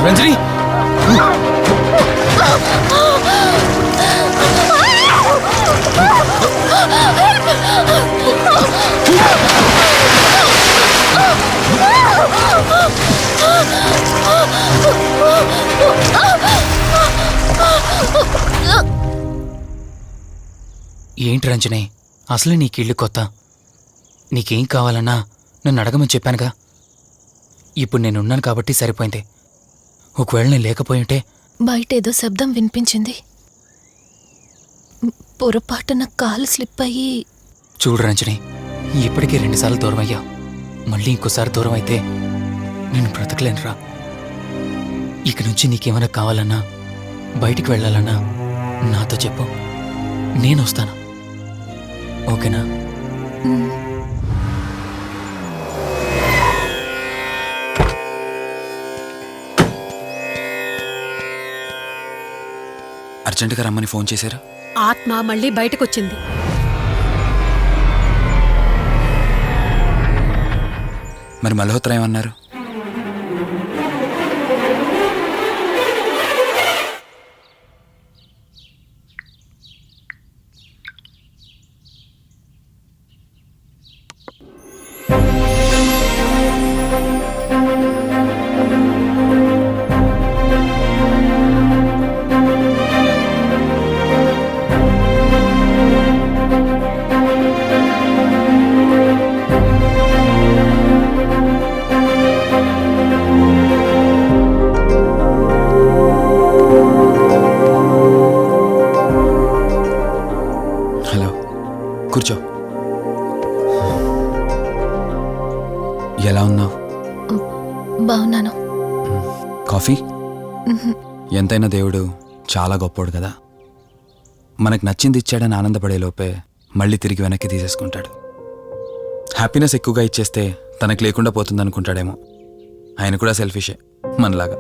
రంజని ఏంటి రంజని, అసలే నీకిళ్ళు కొత్త. నీకేం కావాలన్నా నన్ను అడగమని చెప్పానుగా. ఇప్పుడు నేనున్నాను కాబట్టి సరిపోయింది. ఒకవేళ నేను లేకపోయింటే బయట ఏదో శబ్దం వినిపించింది. పొరపాటున కాలు స్లిప్ అయ్యి. చూడు రంజని, ఇప్పటికే 2 సార్లు దూరం అయ్యా. మళ్ళీ ఇంకోసారి దూరం అయితే నేను బ్రతకలేనురా. ఇక నుంచి నీకేమైనా కావాలన్నా, బయటికి వెళ్ళాలన్నా నాతో చెప్పు, నేను వస్తాను. ఓకేనా? అర్జెంటుగా రమ్మని ఫోన్ చేశారా? ఆత్మ మళ్ళీ బయటకొచ్చింది. మరి మల్హోత్రా ఏమన్నారు? కూర్చో. ఎలా ఉన్నావు? బాగున్నాను. కాఫీ? ఎంతైనా దేవుడు చాలా గొప్పోడు కదా. మనకు నచ్చింది ఇచ్చాడని ఆనందపడే లోపే మళ్ళీ తిరిగి వెనక్కి తీసేసుకుంటాడు. హ్యాపీనెస్ ఎక్కువగా ఇచ్చేస్తే తనకు లేకుండా పోతుందనుకుంటాడేమో. ఆయన కూడా సెల్ఫిషే మనలాగా.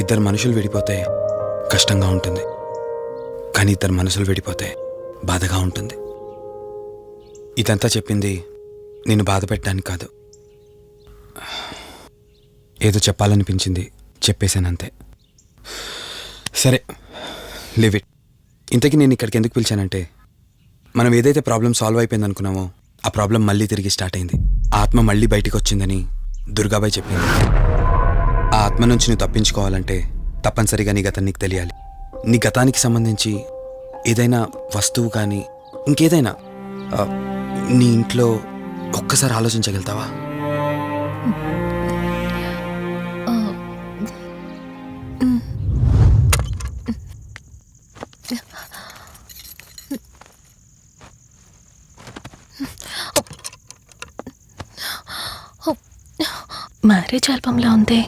ఇద్దరు మనుషులు విడిపోతే కష్టంగా ఉంటుంది, కానీ ఇద్దరు మనసులు విడిపోతే బాధగా ఉంటుంది. ఇదంతా చెప్పింది నిన్ను బాధ పెట్టడానికి కాదు. ఏదో చెప్పాలనిపించింది, చెప్పేశానంతే. సరే, లివ్ ఇట్. ఇంతకీ నేను ఇక్కడికి ఎందుకు పిలిచానంటే, మనం ఏదైతే ప్రాబ్లం సాల్వ్ అయిపోయింది అనుకున్నామో ఆ ప్రాబ్లం మళ్ళీ తిరిగి స్టార్ట్ అయింది. ఆ ఆత్మ మళ్ళీ బయటికి వచ్చిందని దుర్గాబాయ్ చెప్పింది. ఆ ఆత్మ నుంచి నువ్వు తప్పించుకోవాలంటే తప్పనిసరిగా నీ గతం నీకు తెలియాలి. నీ గతానికి సంబంధించి ఏదైనా వస్తువు కానీ ఇంకేదైనా నీ ఇంట్లో ఒక్కసారి ఆలోచించగలుగుతావా? మ్యారేజ్ ఆల్బంలా ఉంది.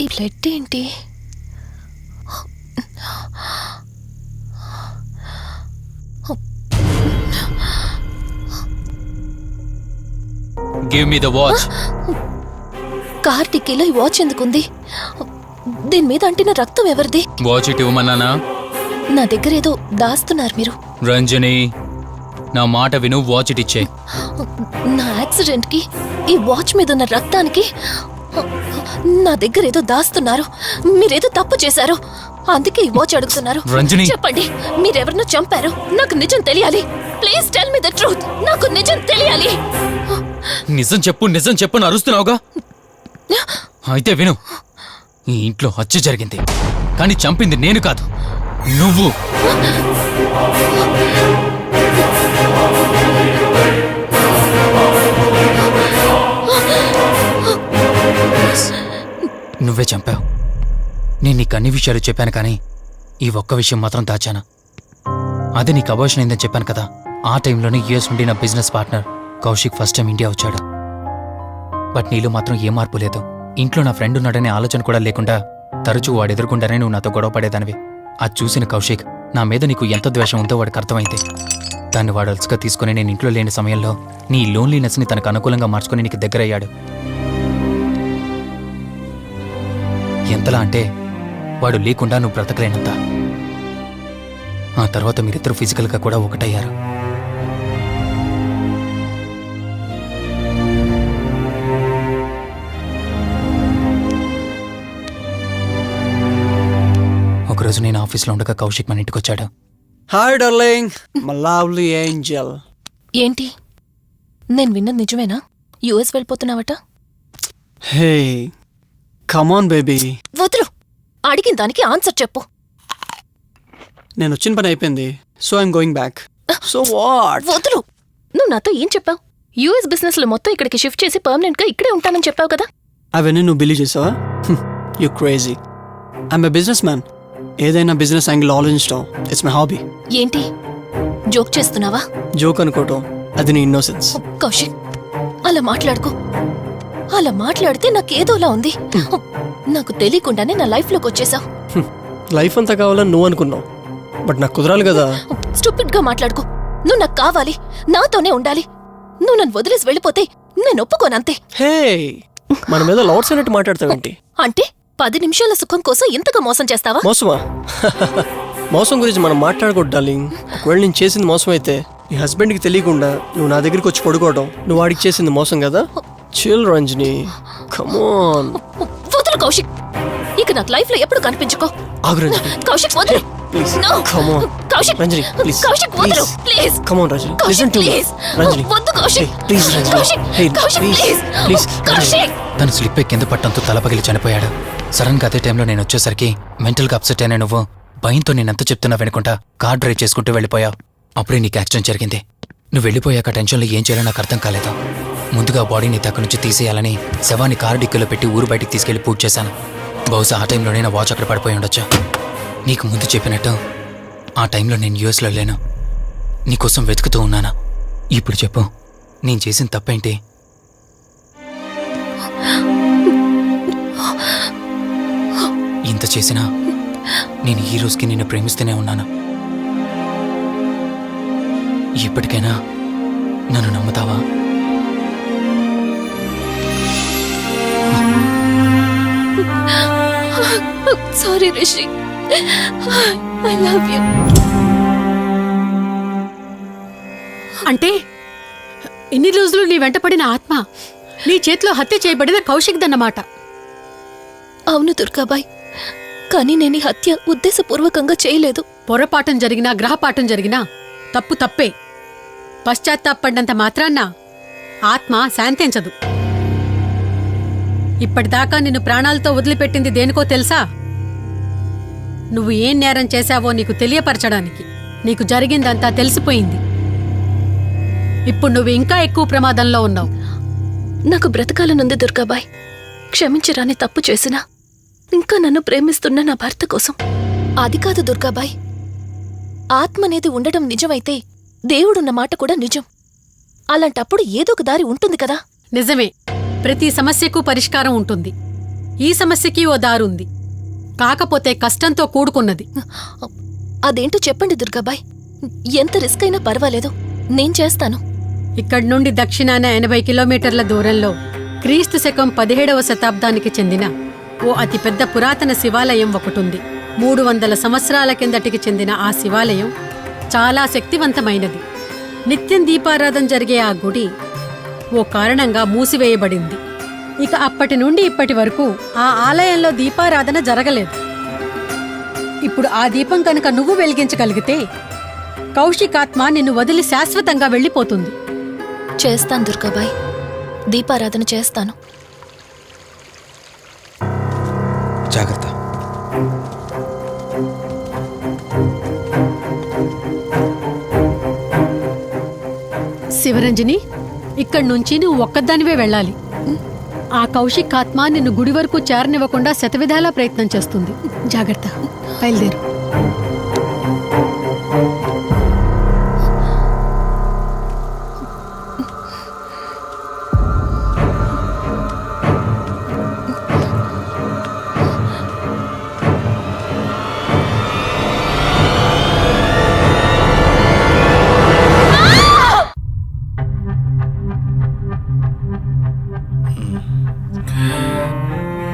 ఈ బ్లడ్ ఏంటి? Give me the watch. Car టిక్కీలో ఈ వాచ్ ఎందుకుంది? దీని మీద అంటిన రక్తం ఎవరిది? వాచ్ ఇటు ఇవ్వమన్నానా? నా దగ్గర ఏదో దాస్తున్నారు మీరు. రంజని, నా మాట విను, వాచ్ ఇటు ఇచ్చే. నా యాక్సిడెంట్ కి, ఈ వాచ్ మీద ఉన్న రక్తానికి నా దగ్గర ఏదో దాస్తున్నారు. మీరేదో తప్పు చేశారు, అందుకే ఈ వాచ్ అడుగుతున్నారు. రంజని, చెప్పండి, మీరెవరినో చంపారు. నాకు నిజం తెలియాలి. Please tell me the truth. నాకు నిజం తెలియాలి. నిజం చెప్పు, నిజం చెప్పు అని అరుస్తున్నావుగా. అయితే విను, ఈ ఇంట్లో హత్య జరిగింది, కానీ చంపింది నేను కాదు. నువ్వు నువ్వే చంపావు. నేను నీకు అన్ని విషయాలు చెప్పాను, కానీ ఈ ఒక్క విషయం మాత్రం దాచాను. అది నీకు అబార్షన్ అయిందని చెప్పాను కదా. ఆ టైంలోనే యూఎస్ నుండి నా business partner Kaushik first time India వచ్చాడు. బట్ నీలో మాత్రం ఏ మార్పు లేదు. ఇంట్లో నా ఫ్రెండ్ ఉన్నాడనే ఆలోచన కూడా లేకుండా తరచూ వాడు ఎదుర్కొంటానే నువ్వు నాతో గొడవ పడేదానివి. అది చూసిన కౌశిక్ నా మీద నీకు ఎంత ద్వేషం ఉందో వాడికి అర్థమైంది. దాన్ని వాడు అలసుగా తీసుకుని నేను ఇంట్లో లేని సమయంలో నీ లోన్లీనెస్ని తనకు అనుకూలంగా మార్చుకుని నీకు దగ్గరయ్యాడు. ఎంతలా అంటే వాడు లేకుండా నువ్వు బ్రతకలేనంత. ఆ తర్వాత మీరిద్దరూ ఫిజికల్గా కూడా ఒకటయ్యారు. ఒకరోజు నేను ఆఫీస్లో ఉండగా కౌశిక్ మన ఇంటికి వచ్చాడు. Hi darling, my lovely angel. ఏంటి నేను విన్నది నిజమేనా? యుఎస్ వెళ్ళిపోతున్నావట? Hey come on baby. వదులు, అడిగిన దానికి ఆన్సర్ చెప్పు. నేను వచ్చిన పని అయిపోయింది, so I'm going back. So what? వదులు. నువ్వు నాతో ఏం చెప్పావు? యుఎస్ బిజినెస్ లో మొత్తం ఇక్కడికి షిఫ్ట్ చేసి పర్మనెంట్ గా ఇక్కడే ఉంటానని చెప్పావు కదా. అవన్నీ నువ్వు బిలీవ్ చేసావా? You crazy. I'm a business man. ఏదైనా బిజినెస్ యాంగిల్ ఆలోచించడం ఇట్స్ మై హాబీ. ఏంటి జోక్ చేస్తున్నావా? జోక్ అనుకోవటం అది నీ ఇన్నోసెన్స్. కౌశిక్, అలా మాట్లాడుకో. అలా మాట్లాడితే నాకేదోలా ఉంది. నాకు తెలియకుండానే నా లైఫ్ లోకి వచ్చేసావు. లైఫ్ అంతా కావాలని నువ్వు అనుకున్నావు, బట్ నాకు కుదరాలి కదా. స్టూపిడ్ గా మాట్లాడుకో. నువ్వు నాకు కావాలి, నాతోనే ఉండాలి. నువ్వు నన్ను వదిలేసి వెళ్ళిపోతే నేను ఒప్పుకోనంతే. హే, మన మీద లవర్స్ అన్నట్టు మాట్లాడతావేంటి? అంటే 10 నిమిషాల సుఖం కోసం ఇంతగా మోసం చేస్తావా? మోసమా? మోసం గురించి మనం మాట్లాడకూడదు డార్లింగ్. ఒకవేళ నేను చేసింది మోసం అయితే నీ హస్బెండ్కి తెలియకుండా నువ్వు నా దగ్గరికి వచ్చి పడుకోవడం నువ్వు వాడికి చేసింది మోసం కదా. Chill Ranjani, come on. వదులు కౌశిక్, ఇక నాకు లైఫ్ లో ఎప్పుడు కనిపించుకో. ఆగు రంజని, కౌశిక్ వదులు. Please. No. Come on Kaushik, Ranjani, please. Kaushik వదులు please. Come on Ranjani, Kaushik listen to me. Please. Ranjani, వద్దు Kaushik. Please Ranjani. Kaushik, hey Kaushik please please. Please. Kaushik. తను స్లిప్ అయి కింద పట్టడంతో తలపగిలి చనిపోయాడు. సడన్ గా అదే టైంలో నేను వచ్చేసరికి మెంటల్ గా అప్సెట్ అయినా నువ్వు భయంతో నేనెంత చెప్తున్నా వెనుకుంటా కార్ డ్రైవ్ చేసుకుంటూ వెళ్ళిపోయావు. అప్పుడే నీకు యాక్సిడెంట్ జరిగింది. నువ్వు వెళ్ళిపోయాక టెన్షన్లో ఏం చేయాలో నాకు అర్థం కాలేదు. ముందుగా బాడీని అక్కడి నుంచి తీసేయాలని శవాన్ని కారు డిక్కీలో పెట్టి ఊరు బయటికి తీసుకెళ్లి పూజ చేశాను. బహుశా ఆ టైంలోనే నా వాచ్ అక్కడ పడిపోయి ఉండొచ్చు. నీకు ముందు చెప్పినట్టు ఆ టైంలో నేను యూఎస్లో లేను. నీకోసం వెతుకుతూ ఉన్నాను. ఇప్పుడు చెప్పు, నేను చేసిన తప్పేంటి? ఇంత చేసినా నేను ఈ రోజుకి నిన్ను ప్రేమిస్తూనే ఉన్నాను. ఇప్పటికైనా నన్ను నమ్ముతావా? Sorry Rishi, I love you. అంటే ఇన్ని రోజులు నీ వెంటపడిన ఆత్మ నీ చేతిలో హత్య చేయబడిన కౌశిక్ దన్నమాట. అవును దుర్గాబాయ్, కానీ నేను ఈ హత్య ఉద్దేశపూర్వకంగా చేయలేదు. పొరపాఠం జరిగినా గ్రహపాఠం జరిగినా తప్పు తప్పే. పశ్చాత్తాపడినంత మాత్రాన్న ఆత్మ శాంతించదు. ఇప్పటిదాకా నిన్ను ప్రాణాలతో వదిలిపెట్టింది దేనికో తెలుసా? నువ్వు ఏం నేరం చేశావో నీకు తెలియపరచడానికి. నీకు జరిగిందంతా తెలిసిపోయింది. ఇప్పుడు నువ్వు ఇంకా ఎక్కువ ప్రమాదంలో ఉన్నావు. నాకు బ్రతకాలనుంది దుర్గాబాయ్. క్షమించరాని తప్పు చేసినా ఇంకా నన్ను ప్రేమిస్తున్న నా భర్త కోసం. అది కాదు దుర్గాబాయ్, ఆత్మ అనేది ఉండడం నిజమైతే దేవుడున్న మాట కూడా నిజం. అలాంటప్పుడు ఏదో ఒక దారి ఉంటుంది కదా. నిజమే, ప్రతి సమస్యకు పరిష్కారం ఉంటుంది. ఈ సమస్యకి ఓ దారుంది, కాకపోతే కష్టంతో కూడుకున్నది. అదేంటో చెప్పండి దుర్గాబాయ్. ఎంత రిస్క్ అయినా పర్వాలేదు, నేను చేస్తాను. ఇక్కడి నుండి దక్షిణాన 80 కిలోమీటర్ల దూరంలో క్రీస్తు శకం 17వ శతాబ్దానికి చెందిన ఓ అతిపెద్ద పురాతన శివాలయం ఒకటుంది. 300 సంవత్సరాల కిందటికి చెందిన ఆ శివాలయం చాలా శక్తివంతమైనది. నిత్యం దీపారాధన జరిగే ఆ గుడి ఓ కారణంగా మూసివేయబడింది. ఇక అప్పటి నుండి ఇప్పటి వరకు ఆ ఆలయంలో దీపారాధన జరగలేదు. ఇప్పుడు ఆ దీపం కనుక నువ్వు వెలిగించగలిగితే కౌశికాత్మ నిన్ను వదిలి శాశ్వతంగా వెళ్ళిపోతుంది. చేస్తాను దుర్గాబాయ్, దీపారాధన చేస్తాను. శివరంజని, ఇక్కడి నుంచి నువ్వు ఒక్కదానివే వెళ్ళాలి. ఆ కౌశిక్ ఆత్మ నిన్ను గుడి వరకు చేరనివ్వకుండా శతవిధాలా ప్రయత్నం చేస్తుంది. జాగ్రత్త, బయలుదేరు.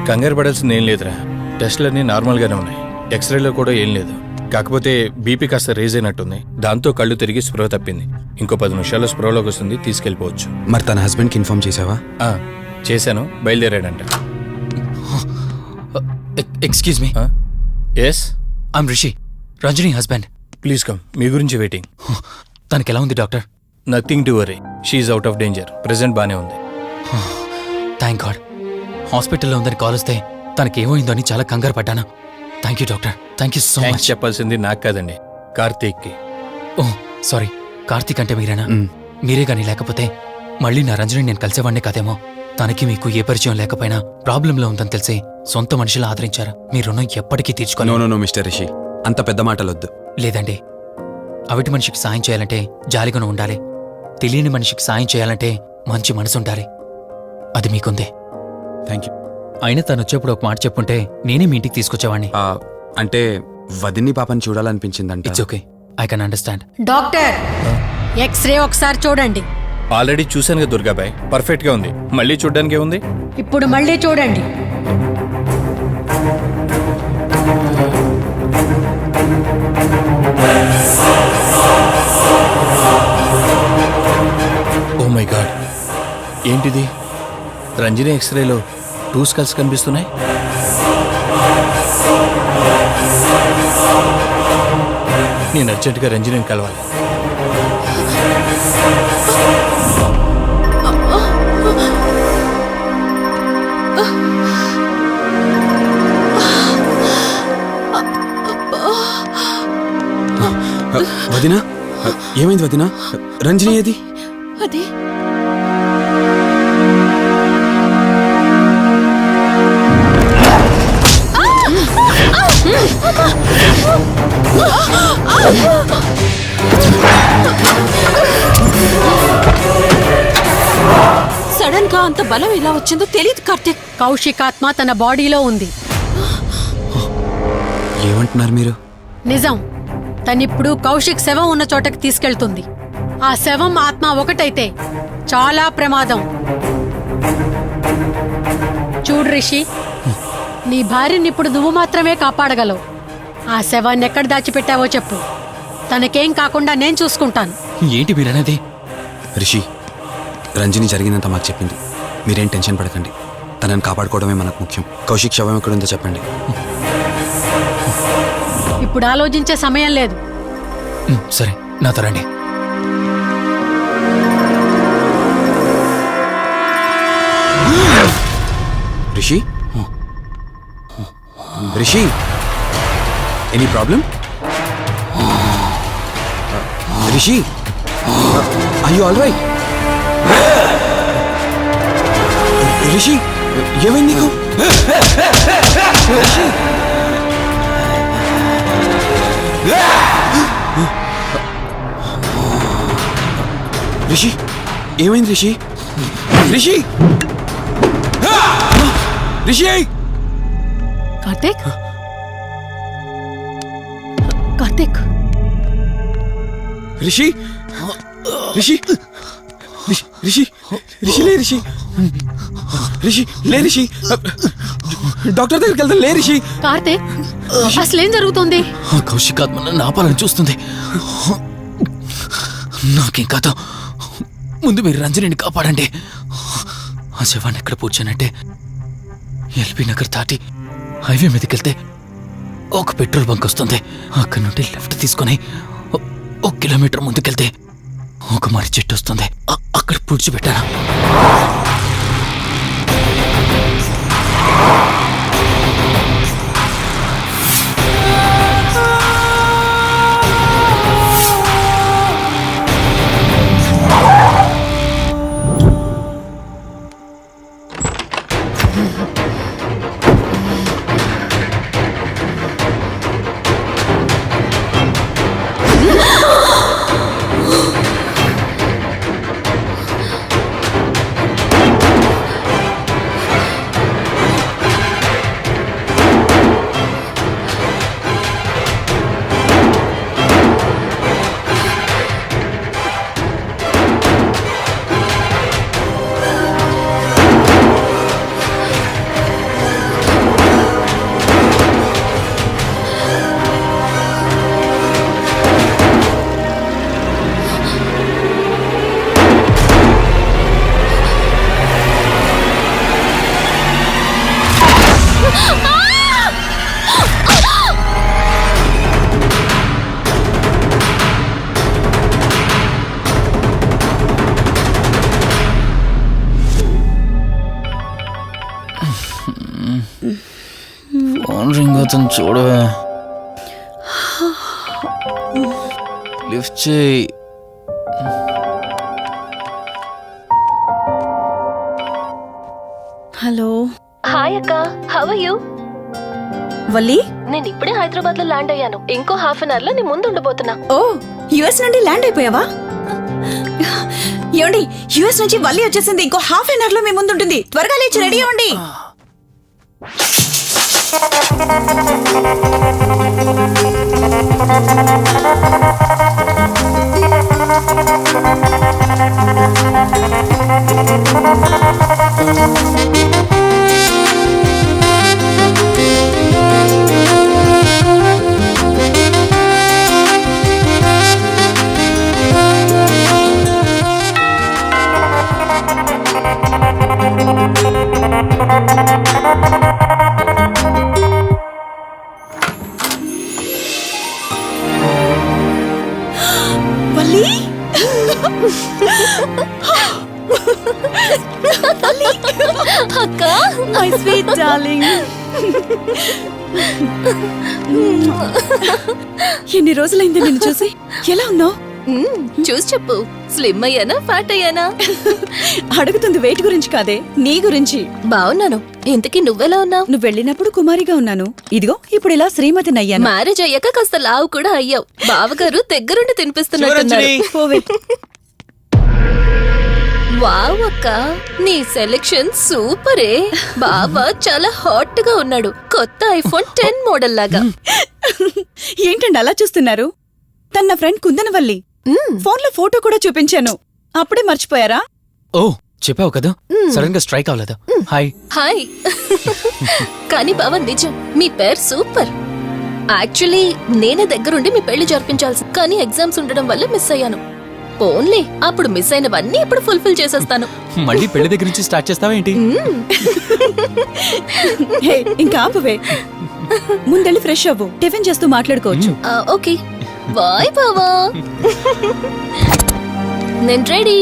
కంగారు పడాల్సింది ఏం లేదురా. టెస్టులన్నీ నార్మల్గానే ఉన్నాయి. ఎక్స్రేలో కూడా ఏం లేదు. కాకపోతే బీపీ కాస్త రేజ్ అయినట్టుంది. దాంతో కళ్ళు తిరిగి స్పృహ తప్పింది. ఇంకో 10 నిమిషాల్లో స్పృహలోకి వస్తుంది, తీసుకెళ్ళిపోవచ్చు. మరి తన హస్బెండ్కి ఇన్ఫార్మ్ చేసావా? చేశాను, బయలుదేరాడంట. Excuse me, yes, I'm Rishi, Ranjani husband. Please come. మీ గురించి వెయిటింగ్. తనకి ఎలా ఉంది doctor? Nothing to worry, she's out of danger. Present బానే ఉంది. Thank God. హాస్పిటల్లో ఉందని కాల్ వస్తే తనకి ఏమైందో అని చాలా కంగారు పడ్డాను. Thank you doctor, thank you so thanks much. చెప్పాల్సింది నాకు కాదండి, కార్తీక్కి. ఓ సారీ, కార్తీక్ అంటే మీరేనా? మ్. మీరే గానీ లేకపోతే మళ్ళీ నా రంజని నేను కలిసేవాడినే కాదేమో. తనకి మీకు ఏ పరిచయం లేకపోయినా ప్రాబ్లంలో ఉందని తెలిసి సొంత మనుషులు ఆదరించారు. మీ రుణం ఎప్పటికీ నో తీర్చుకోను. నో నో మిస్టర్ రిషి, అంత పెద్ద మాటలొద్దు. లేదండి, అవిటి మనిషికి సాయం చేయాలంటే జాలిగుణం ఉండాలి. తెలియని మనిషికి సాయం చేయాలంటే మంచి మనసు ఉండాలి. అది మీకుందే. Thank you. అయినా తను వచ్చేప్పుడు ఒక మాట చెప్పుంటే నేనే మీ ఇంటికి తీసుకొచ్చేవాడిని. అంటే వదిన్ని పాపని చూడాలనిపించిందంట. It's okay, I can understand. Doctor, x-ray ఒకసారి చూడండి. ఆల్రెడీ చూశాను కదా దుర్గాబాయ్, పర్ఫెక్ట్గా ఉంది. మళ్ళీ చూడ్డానికి ఏముంది? ఇప్పుడు మళ్ళీ చూడండి. ఓ మై గాడ్, ఏంటిది? రంజని ఎక్స్రేలో 2 స్కల్స్ కనిపిస్తున్నాయి. నేను అర్జెంటుగా రంజనిని కలవాలి. వదినా, ఏమైంది వదినా? రంజని ఏది? అది సడన్ గా అంత బలం ఎలా వచ్చిందో తెలియదు కార్తీక్. కౌశిక్ ఆత్మ తన బాడీలో ఉంది. ఏమంటున్నారు మీరు? నిజం. తనిప్పుడు కౌశిక్ శవం ఉన్న చోటకి తీసుకెళ్తుంది. ఆ శవం ఆత్మ ఒకటైతే చాలా ప్రమాదం. చూడు రిషి, నీ భార్యని ఇప్పుడు నువ్వు మాత్రమే కాపాడగలవు. ఆ శవాన్ని ఎక్కడ దాచిపెట్టావో చెప్పు. తనకేం కాకుండా నేను చూసుకుంటాను. ఏంటి మీరనేది? రిషి, రంజని జరిగిందంతా మాకు చెప్పింది. మీరేం టెన్షన్ పడకండి. తనని కాపాడుకోవడమే మనకు ముఖ్యం. కౌశిక్ శవం ఎక్కడుందో చెప్పండి. ఇప్పుడు ఆలోచించే సమయం లేదు. సరే, నాతో రండి. Rishi, Rishi, any problem? Rishi, are you all right? Rishi, ఏమైంది నీకు? రిషి, రిషి, ఏమైంది రిషి? రిషి, రిషి, కార్తీక్, కార్తీక్, రిషి, రిషి, రిషి, రిషి, లే రిషి, రిషి, లే రిషి, డాక్టర్ దగ్గరికి వెళ్తాం. లే రిషి. కార్తీక్, అసలేం జరుగుతుంది? ఆ కౌశిక్ ఆత్మ నన్ను ఆపాలని చూస్తుంది. నాకేం కాదు, ముందు మీరు రంజనిని కాపాడండి. ఆ శవాన్ని ఎక్కడ పూడ్చానంటే ఎల్బీ నగర్ దాటి హైవే మీదకెళ్తే ఒక పెట్రోల్ బంక్ వస్తుంది. అక్కడి నుండి లెఫ్ట్ తీసుకొని 1 కిలోమీటర్ ముందుకెళ్తే ఒక మర్రి చెట్టు వస్తుంది. అక్కడ పూడ్చిపెట్టాను. చూడవే లిఫ్ట్ చేయి. హలో హాయ్ అక్క, హౌ ఆర్ యు? వల్లి. నేను ఇప్పుడే హైదరాబాద్ లో ల్యాండ్ అయ్యాను. ఇంకో హాఫ్ అన్ అవర్ లో నీ ముందు ఉండబోతున్నా. ఓ, యుఎస్ నుండి ల్యాండ్ అయిపోయావా? ఏమండి, యుఎస్ నుంచి వల్లి వచ్చేసింది. ఇంకో హాఫ్ అన్ అవర్ లో మీ ముందు ఉంటుంది. త్వరగా లేచి రెడీ అవ్వండి. వల్లి, అక్క, మై స్వీట్ డార్లింగ్. ఎన్ని రోజులైంది నిన్ను చూసి. ఎలా ఉన్నావు? చూసి చెప్పు. స్లిమ్ అయ్యానా, ఫ్యాట్ అయ్యానా? అడుగుతుంది వెయిట్ గురించి కాదే, నీ గురించి. బాగున్నాను. ఇంతకీ నువ్వెలా ఉన్నావు? నువ్వు వెళ్ళినప్పుడు కుమారిగా ఉన్నాను. ఇదిగో ఇప్పుడు ఇలా శ్రీమతిని అయ్యాను. మ్యారేజ్ అయ్యాక కాస్త లావు కూడా అయ్యావు. బావగారు దగ్గరుండి తినిపిస్తున్నట్టున్నారు. పోవే. వావ్ అక్క, నీ సెలెక్షన్ సూపరే. బావ చాలా హాట్ గా ఉన్నాడు. కొత్త ఐఫోన్ 10 మోడల్ లాగా. ఏంటండి అలా చూస్తున్నారు? తన ఫ్రెండ్ కుందనవల్లి. ఫోన్ లో ఫోటో కూడా చూపించాను. అప్పుడే మర్చిపోయారా? ఓ, చెప్పావు కదా, సడన్ గా స్ట్రైక్ అవ్వలేదు. హాయ్. హాయ్. కానీ బావ నిజం, మీ పేరు సూపర్. యాక్చువల్లీ నేనే దగ్గరుండి మీ పెళ్లి జరిపించాల్సి, కానీ ఎగ్జామ్స్ ఉండడం వల్ల మిస్ అయ్యాను. పోన్లే, అప్పుడు మిస్ అయినవన్నీ ఇప్పుడు ఫుల్ఫిల్ చేసేస్తాను. మళ్ళీ పెళ్లి దగ్గర నుంచి స్టార్ట్ చేస్తావేంటి? హే, ఇంకా ఆపువే. ముందెళ్ళి ఫ్రెష్ అవ్వు. టిఫిన్ చేస్తూ మాట్లాడుకోవచ్చు. ఓకే బాయ్ బావా. నేను రెడీ.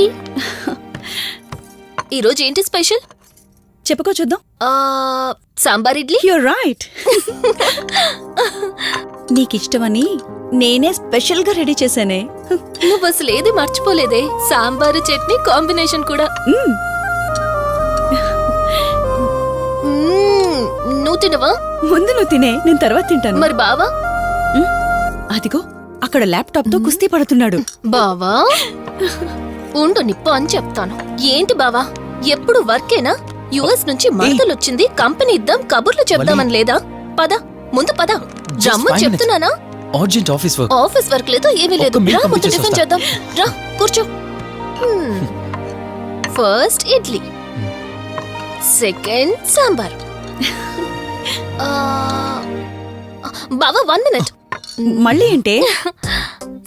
ఈరోజు ఏంటి స్పెషల్? చెప్పుకో చూద్దాం. సాంబార్ ఇడ్లీ. You're right. నీకిష్టమని నేనే స్పెషల్ గా రెడీ చేశానే. నువ్వు అసలు ఏది మర్చిపోలేదే. సాంబారు చట్నీ కాంబినేషన్ కూడా. నువ్వు తినవా? ముందు నువ్వు తినే, నేను తర్వాత తింటాను. మరి బావా? అదిగో అక్కడ ల్యాప్టాప్ తో కుస్తీ పడుతున్నాడు. బావా ఉండు, నిప్పు అని చెప్తాను. ఏంటి బావా, ఎప్పుడు వర్కేనా? యుఎస్ నుంచి మరదలొచ్చింది, కంపెనీ ఇద్దాం, కబుర్లు చెప్దామని లేదా? పద ముందు పద. రమ్మని చెప్తున్నానా? Urgent office work. Office work లేదు, ఏమీ లేదు. రా ముందు టిఫిన్ చేద్దాం. రా కూర్చో. First idli, second sambar. బావా 1 మినిట్. మళ్ళీ ఏంటే?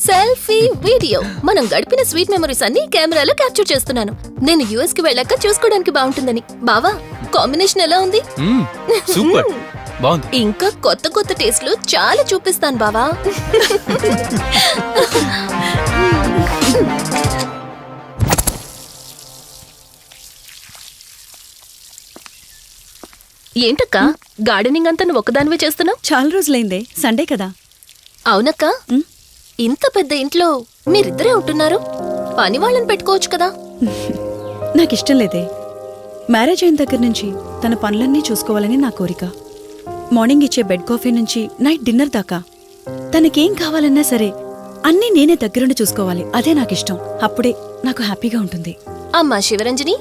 Selfie video. మనం గడిపిన స్వీట్ మెమరీస్ అన్ని కెమెరాలో క్యాప్చర్ చేస్తున్నాను. నేను యుఎస్ కి వెళ్ళాక చూసుకోవడానికి బాగుంటుందని. బావా, కాంబినేషన్ ఎలా ఉంది? సూపర్, బాగుంది. ఇంకా కొత్త కొత్త టేస్ట్లు చాలా చూపిస్తాను బావా. ఏంటక్క, గార్డెనింగ్ అంతా నువ్వు ఒకదానివే చేస్తున్నావు? చాలా రోజులైందే, సండే కదా. అవునక్క, ఇంత పెద్ద ఇంట్లో మీరిద్దరే ఉంటున్నారు. పని వాళ్ళని పెట్టుకోవచ్చు కదా. నాకిష్టం లేదే. మ్యారేజ్ అయిన దగ్గర నుంచి తన పనులన్నీ చూసుకోవాలని నా కోరిక. మార్నింగ్ ఇచ్చే బెడ్ కాఫీ నుంచి నైట్ డిన్నర్ దాకా తనకేం కావాలన్నా సరే అన్నీ నేనే దగ్గరుండి చూసుకోవాలి. అదే నాకిష్టం. అప్పుడే నాకు హ్యాపీగా ఉంటుంది. అమ్మా శివరంజని,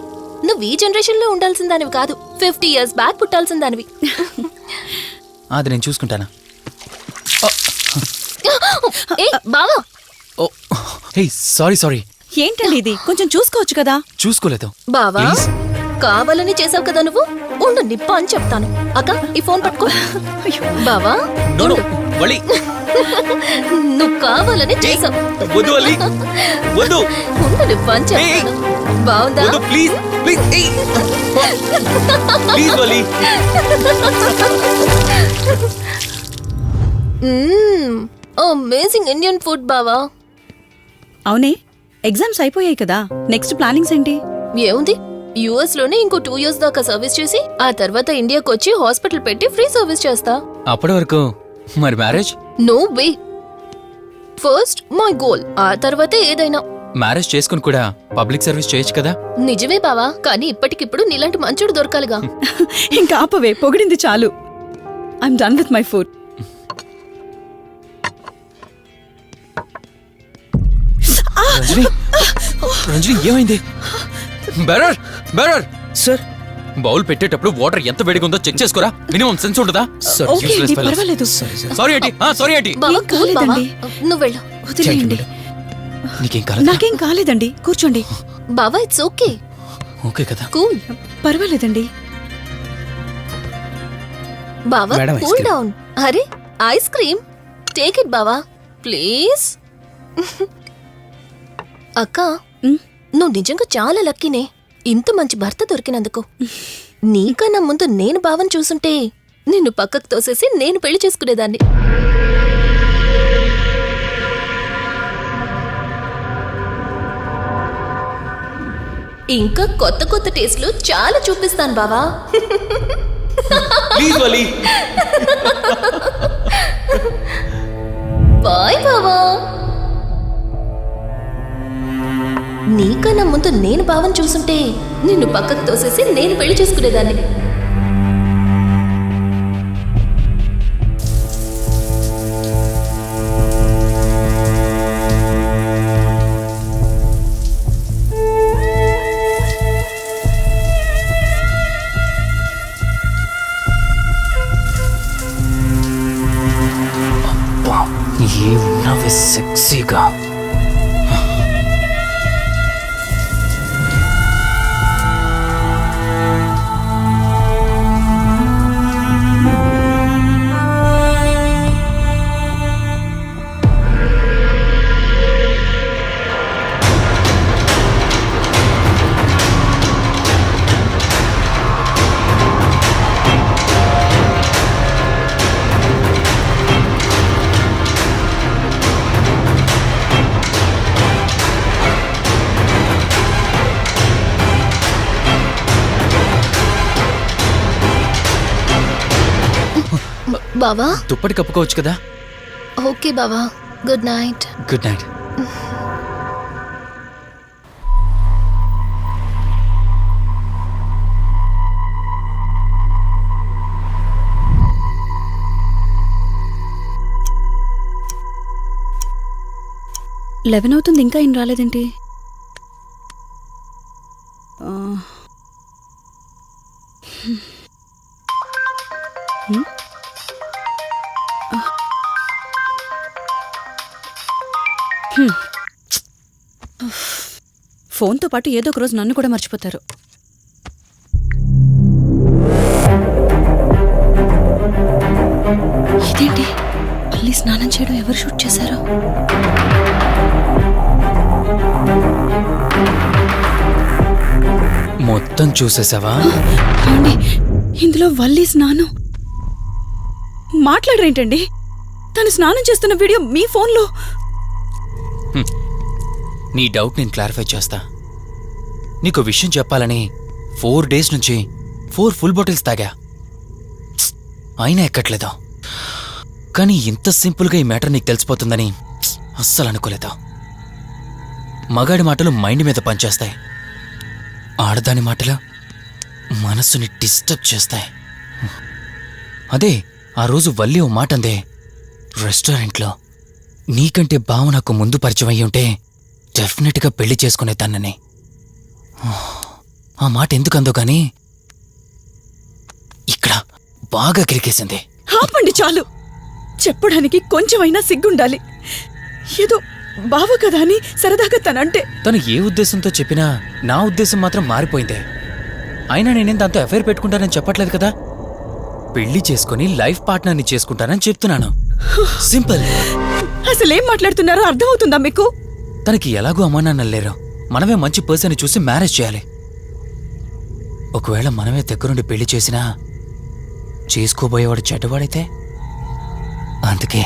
నువ్వు ఈ జనరేషన్ లో ఉండాల్సిన దానివి కాదు. 50 years బ్యాక్ పుట్టాల్సిన దానివి. అది నేను చూసుకుంటానా? ఏ బావా. ఓ హే, సారీ. ఏంటండి ఇది? కొంచెం చూసుకోవచ్చు కదా. చూసుకోలేదు. బావా, Please. కావాలని చేసావు కదా నువ్వు. ఉండు, నిప్ప అని చెప్తాను. అక్క, ఈ ఫోన్ పట్టుకో. బావా, వలి, నువ్వు కావాలని చేసావు. వద్దు వలి, వద్దు. ఉండు, నిప్ప అని చెప్తాను. బావుందా? వద్దు, ప్లీజ్ వలి. అమేజింగ్ ఇండియన్ ఫుడ్ బావా. అవునే, ఎగ్జామ్స్ అయిపోయాయి కదా. నెక్స్ట్ ప్లానింగ్స్ ఏంటి? ఏముంది, యుఎస్ లోనే ఇంకో 2 years దాకా సర్వీస్ చేసి ఆ తర్వాత ఇండియాకి వచ్చి హాస్పిటల్ పెట్టి ఫ్రీ సర్వీస్ చేస్తా. అప్పటి వరకు మరి marriage? No way. First my goal, ఆ తర్వాతే ఏదైనా. మ్యారేజ్ చేసుకుని కూడా పబ్లిక్ సర్వీస్ చేయొచ్చు కదా. నిజమే బావా, కానీ ఇప్పటికిప్పుడు నీలాంటి మంచోడు దొరకాలిగా. ఇంకా ఆపవే, పొగిడింది చాలు. I'm done with my food. Ranjani, Ranjani ఏమైంది? బెరర్ బెరర్ సార్ బౌల్ పెట్టేటప్పుడు వాటర్ ఎంత వేడిగా ఉందో చెక్ చేసుకోరా. మినిమం సెన్స్ ఉండదా? ఓకే అండి, పర్వాలేదు. సారీ ఏంటి, సారీ ఏంటి. బావా, ఏం కూల్ బావా. కాలేదండి. నువ్వు వెళ్ళు. వదిలేయండి. నీకేం కాలేదు? నాకేం కాలేదండి, కూర్చోండి. బావా, ఇట్స్ ఓకే. ఓకే కదా. కూల్. పర్వాలేదండి. బావా, madam, ice cool cream. Down. అరే, ఐస్ క్రీమ్. టేక్ ఇట్ బావా, ప్లీజ్. అక్క, ఉమ్, నువ్వు నిజంగా చాలా లక్కీనే, ఇంత మంచి భర్త దొరికినందుకు. నీకన్నా ముందు నేను బావని చూసుంటే నిన్ను పక్కకు తోసేసి నేను పెళ్లి చేసుకునేదాన్ని. ఇంకా కొత్త కొత్త టేస్ట్లు చాలా చూపిస్తాను బావా. Please Vali. బాయ్ బావా. నీకన్నా ముందు నేను బావని చూసుంటే నిన్ను పక్కకు తోసేసి నేను పెళ్లి చేసుకునేదాన్ని. ఏమున్నావే సెక్సీగా. బావా, దుప్పటి కప్పుకోవచ్చు కదా. ఓకే బావా, good night. Good night. Eleven అవుతుంది, ఇంకా ఏం రాలేదేంటి? ఆ, హ్మ్. హ్మ్. ఫోన్తో పాటు ఏదో ఒక రోజు నన్ను కూడా మర్చిపోతారు. ఇదేంటి, మళ్ళీ స్నానం చేయడం ఎవరు షూట్ చేశారో? మొత్తం చూసేసావా? ఏమండి, ఇందులో వల్లి స్నానం మాట్లాడరేంటండి? తను స్నానం చేస్తున్న వీడియో మీ ఫోన్లో. నీ డౌట్ నేను క్లారిఫై చేస్తా. నీకు విషయం చెప్పాలని 4 days నుంచి 4 full బాటిల్స్ తాగా, అయినా ఎక్కట్లేదు. కానీ ఇంత సింపుల్గా ఈ మ్యాటర్ నీకు తెలిసిపోతుందని అస్సలు అనుకోలేదు. మగాడి మాటలు మైండ్ మీద పనిచేస్తాయి, ఆడదాని మాటలు మనస్సుని డిస్టర్బ్ చేస్తాయి. అదే ఆ రోజు వల్లి ఓ మాట అందే రెస్టారెంట్లో, నీకంటే బావ నాకు ముందు పరిచయం అయ్యి ఉంటే డెఫినెట్గా పెళ్లి చేసుకునేదాన్నని. ఆ మాట ఎందుకందో గాని ఇక్కడ బాగా కిరికేసింది. ఆపండి చాలు, చెప్పడానికి కొంచెమైనా సిగ్గుండాలి. ఏదో బావ కదా అని సరదాగా తనంటే. తను ఏ ఉద్దేశంతో చెప్పినా నా ఉద్దేశం మాత్రం మారిపోయిందే. అయినా నేనేం దాంతో అఫైర్ పెట్టుకుంటానని చెప్పట్లేదు కదా. పెళ్లి చేసుకుని లైఫ్ పార్ట్నర్ని చేసుకుంటానని చెప్తున్నాను. సింపుల్. అసలేం మాట్లాడుతున్నారో అర్థమవుతుందా మీకు? తనకి ఎలాగూ అమ్మానాన్నలు లేరు, మనమే మంచి పర్సన్ చూసి మ్యారేజ్ చేయాలి. ఒకవేళ మనమే దగ్గరుండి పెళ్లి చేసినా చేసుకోబోయేవాడు చెడ్డవాడైతే, అందుకే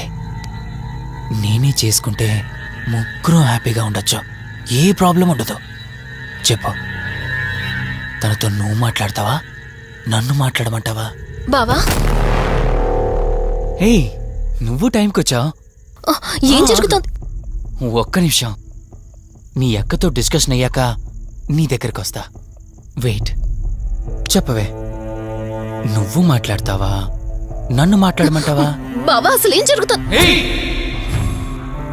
నేనే చేసుకుంటే ముగ్గురు హ్యాపీగా ఉండొచ్చు, ఏ ప్రాబ్లం ఉండదు. చెప్పు, తనతో నువ్వు మాట్లాడతావా, నన్ను మాట్లాడమంటావా? బావా, ఏయ్ నువ్వు టైంకి వచ్చావు. ఆ, ఏం జరుగుతోంది? ఒక్క నిమిషం, మీ అక్కతో డిస్కషన్ అయ్యాక నీ దగ్గరికి వస్తా. వెయిట్, చెప్పవే, నువ్వు మాట్లాడతావా నన్ను మాట్లాడమంటావా? బావా అసలు ఏం జరుగుతోంది? ఏయ్!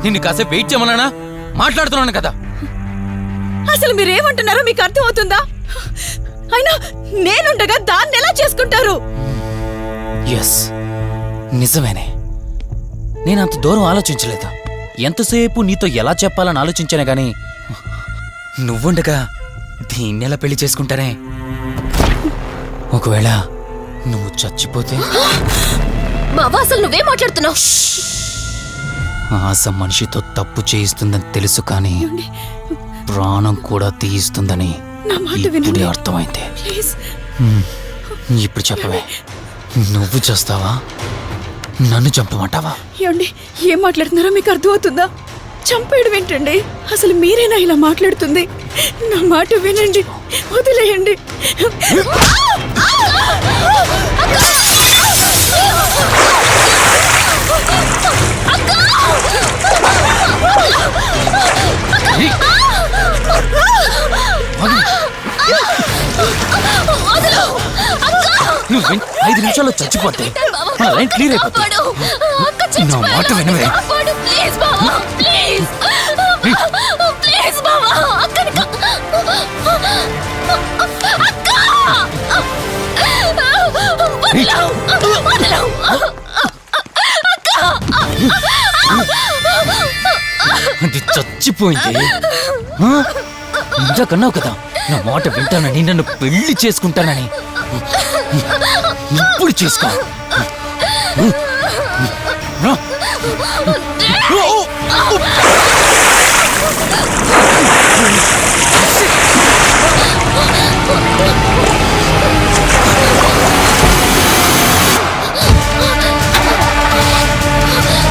నిన్ను కాసేపు వెయిట్ చేయమన్నానా? మాట్లాడుతున్నాను కదా. అసలు మీరేమంటున్నారో మీకు అర్థమవుతుందా? అయినా నేనుండగా దాన్ని ఎలా చేసుకుంటారు? ఎస్, నిజమేనే. నేనంత దూరం ఆలోచించలేదు. ఎంతసేపు నీతో ఎలా చెప్పాలని ఆలోచించానే గాని నువ్వుండగా దీన్నెలా పెళ్లి చేసుకుంటానే? ఒకవేళ నువ్వు చచ్చిపోతే? బావా అసలు నువ్వేం మాట్లాడుతున్నావు? ఆశ మనిషితో తప్పు చేయిస్తుందని తెలుసు కానీ ప్రాణం కూడా తీయిస్తుందని నా మాట ఇప్పుడే వినండి. అర్థమైంది. ప్లీజ్. ఇప్పుడు చెప్పవే, నువ్వు చేస్తావా నన్ను చంపమంటావా? ఏమండి, ఏం మాట్లాడుతున్నారో మీకు అర్థమవుతుందా? చంపేయడం ఏంటండి? అసలు మీరేనా ఇలా మాట్లాడుతుంది? నా మాట వినండి, వదిలేయండి. నువ్వు 5 నిమిషాల్లో చచ్చిపోతే మన లైన్ క్లియర్ అయిపోతుంది. నా మాట వినవే. ప్లీజ్ బావా, ప్లీజ్ ప్లీజ్ బావా, అక్కని అది చచ్చిపోయింది. ఇంతకన్నావు కదా నా మాట వింటానని, నన్ను పెళ్లి చేసుకుంటానని. ఇప్పుడు చేసుకో. రా.